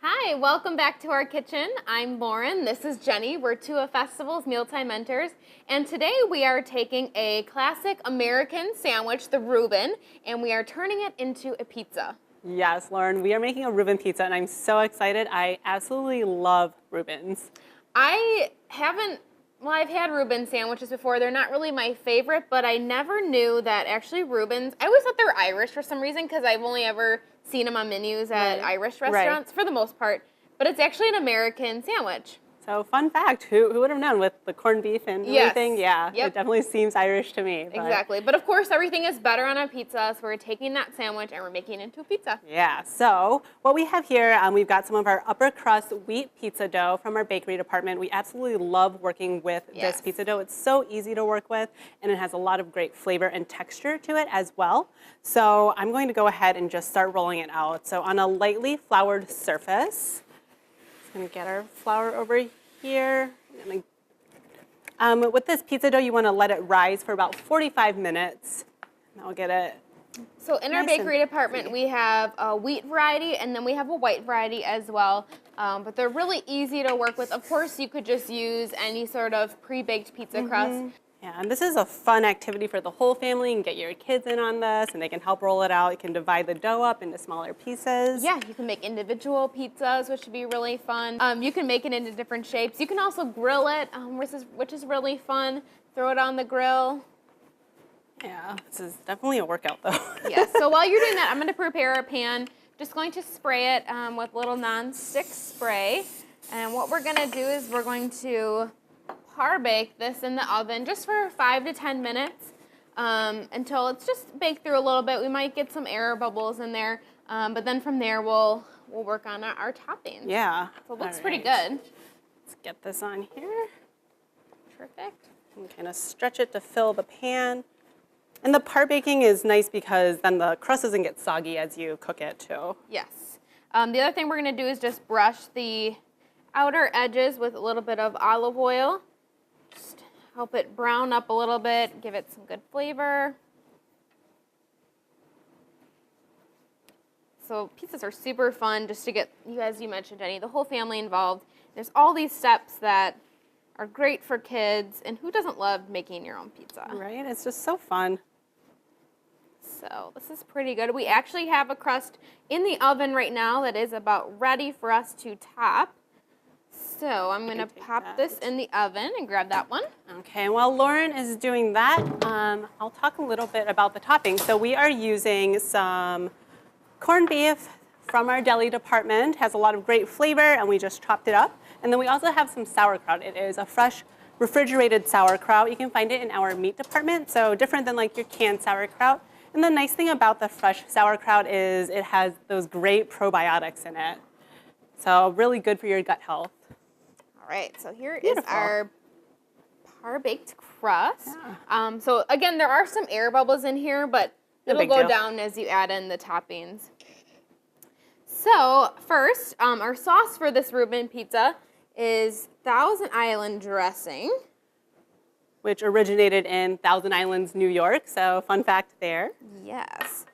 Hi, welcome back to our kitchen. I'm Lauren, this is Jenny. We're two of Festival's Mealtime Mentors, and today we are taking a classic American sandwich, the Reuben, and we are turning it into a pizza. Yes, Lauren, we are making a Reuben pizza, and I'm so excited. I absolutely love Reubens. I've had Reuben sandwiches before. They're not really my favorite, but I never knew that actually Reubens, I always thought they were Irish for some reason because I've only ever seen them on menus at Irish restaurants for the most part, but it's actually an American sandwich. So fun fact, who would have known with the corned beef and everything? Yeah, Yep. It definitely seems Irish to me. Exactly, but of course everything is better on a pizza, so we're taking that sandwich and we're making it into a pizza. Yeah, so what we have here, we've got some of our upper crust wheat pizza dough from our bakery department. We absolutely love working with this pizza dough. It's so easy to work with, and it has a lot of great flavor and texture to it as well. So I'm going to go ahead and just start rolling it out. So on a lightly floured surface, just going to get our flour over here. With this pizza dough, you want to let it rise for about 45 minutes. And I'll get it. So in our bakery department, we have a wheat variety and then we have a white variety as well. But they're really easy to work with. Of course, you could just use any sort of pre-baked pizza crust. Yeah, and this is a fun activity for the whole family. You can get your kids in on this, and they can help roll it out. You can divide the dough up into smaller pieces. Yeah, you can make individual pizzas, which would be really fun. You can make it into different shapes. You can also grill it, which is really fun. Throw it on the grill. Yeah, this is definitely a workout, though. Yeah, so while you're doing that, I'm going to prepare a pan. Just going to spray it with a little non-stick spray. And what we're going to do is we're going to par bake this in the oven just for 5 to 10 minutes until it's just baked through a little bit. We might get some air bubbles in there, but then from there we'll work on our toppings. Yeah. So it looks pretty good. Let's get this on here. Perfect. And kind of stretch it to fill the pan. And the par baking is nice because then the crust doesn't get soggy as you cook it too. Yes. The other thing we're going to do is just brush the outer edges with a little bit of olive oil. Just help it brown up a little bit, give it some good flavor. So pizzas are super fun just to get, as you mentioned, Jenny, the whole family involved. There's all these steps that are great for kids, and who doesn't love making your own pizza? Right, it's just so fun. So this is pretty good. We actually have a crust in the oven right now that is about ready for us to top. So I'm going to pop this in the oven and grab that one. Okay, and while Lauren is doing that, I'll talk a little bit about the toppings. So we are using some corned beef from our deli department. It has a lot of great flavor, and we just chopped it up. And then we also have some sauerkraut. It is a fresh refrigerated sauerkraut. You can find it in our meat department, so different than like your canned sauerkraut. And the nice thing about the fresh sauerkraut is it has those great probiotics in it. So really good for your gut health. All right, so here is our par-baked crust. Yeah. So again, there are some air bubbles in here, but it'll go down as you add in the toppings. So first, our sauce for this Reuben pizza is Thousand Island dressing, which originated in Thousand Islands, New York. So fun fact there. Yes.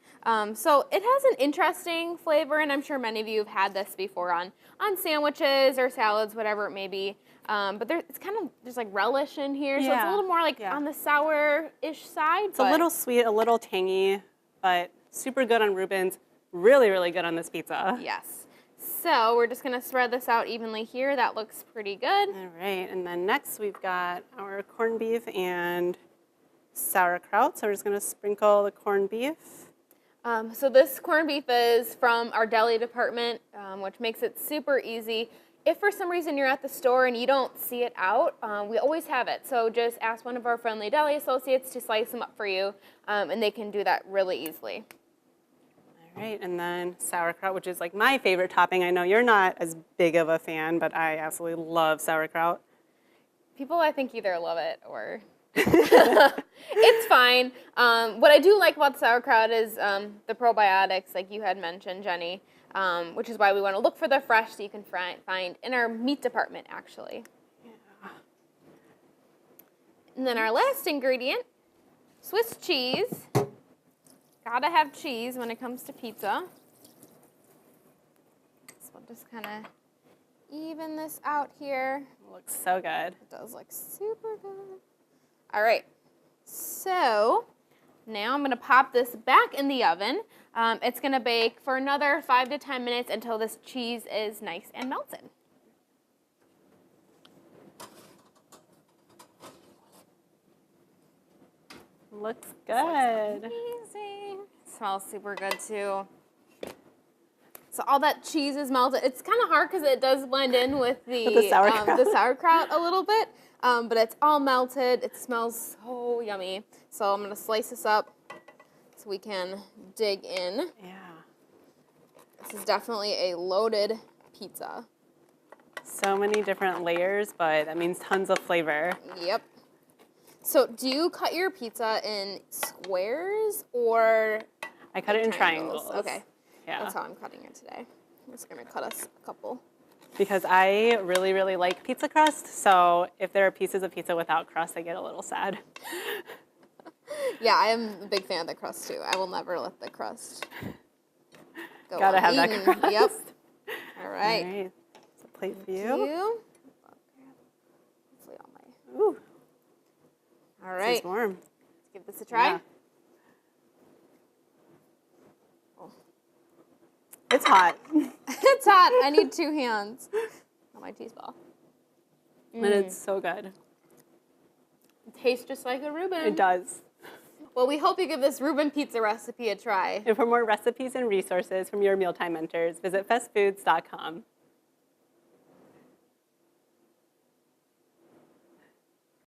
So it has an interesting flavor, and I'm sure many of you have had this before on sandwiches or salads, whatever it may be. But it's kind of, there's like relish in here, so it's a little more like on the sour-ish side. It's a little sweet, a little tangy, but super good on Reubens. Really, really good on this pizza. Yes. So we're just going to spread this out evenly here. That looks pretty good. All right, and then next we've got our corned beef and sauerkraut. So we're just going to sprinkle the corned beef. So this corned beef is from our deli department, which makes it super easy. If for some reason you're at the store and you don't see it out, we always have it. So just ask one of our friendly deli associates to slice them up for you, and they can do that really easily. All right, and then sauerkraut, which is like my favorite topping. I know you're not as big of a fan, but I absolutely love sauerkraut. People, I think, either love it or it's fine. What I do like about sauerkraut is the probiotics, like you had mentioned, Jenny, which is why we want to look for the fresh so you can find in our meat department, actually. Yeah. And then our last ingredient, Swiss cheese. Gotta have cheese when it comes to pizza. just kind of even this out here. Looks so good. It does look super good. All right, so now I'm gonna pop this back in the oven. It's gonna bake for another 5 to 10 minutes until this cheese is nice and melted. Looks good. Amazing. Smells super good too. So all that cheese is melted. It's kind of hard because it does blend in with the sauerkraut a little bit, but it's all melted. It smells so yummy. So I'm gonna slice this up so we can dig in. Yeah. This is definitely a loaded pizza. So many different layers, but that means tons of flavor. Yep. So do you cut your pizza in squares or I cut it in triangles. Okay. Yeah. That's how I'm cutting it today. I'm just gonna cut us a couple. Because I really, really like pizza crust, so if there are pieces of pizza without crust, I get a little sad. Yeah, I am a big fan of the crust too. I will never let the crust go Gotta have uneaten. that crust. Yep. All All right. right. It's a plate for Thank you. you. Hopefully all my. Ooh, All right. it's warm. Let's give this a try. Yeah. It's hot. It's hot. I need 2 hands on my cheese ball. And it's so good. It tastes just like a Reuben. It does. Well, we hope you give this Reuben pizza recipe a try. And for more recipes and resources from your mealtime mentors, visit festfoods.com.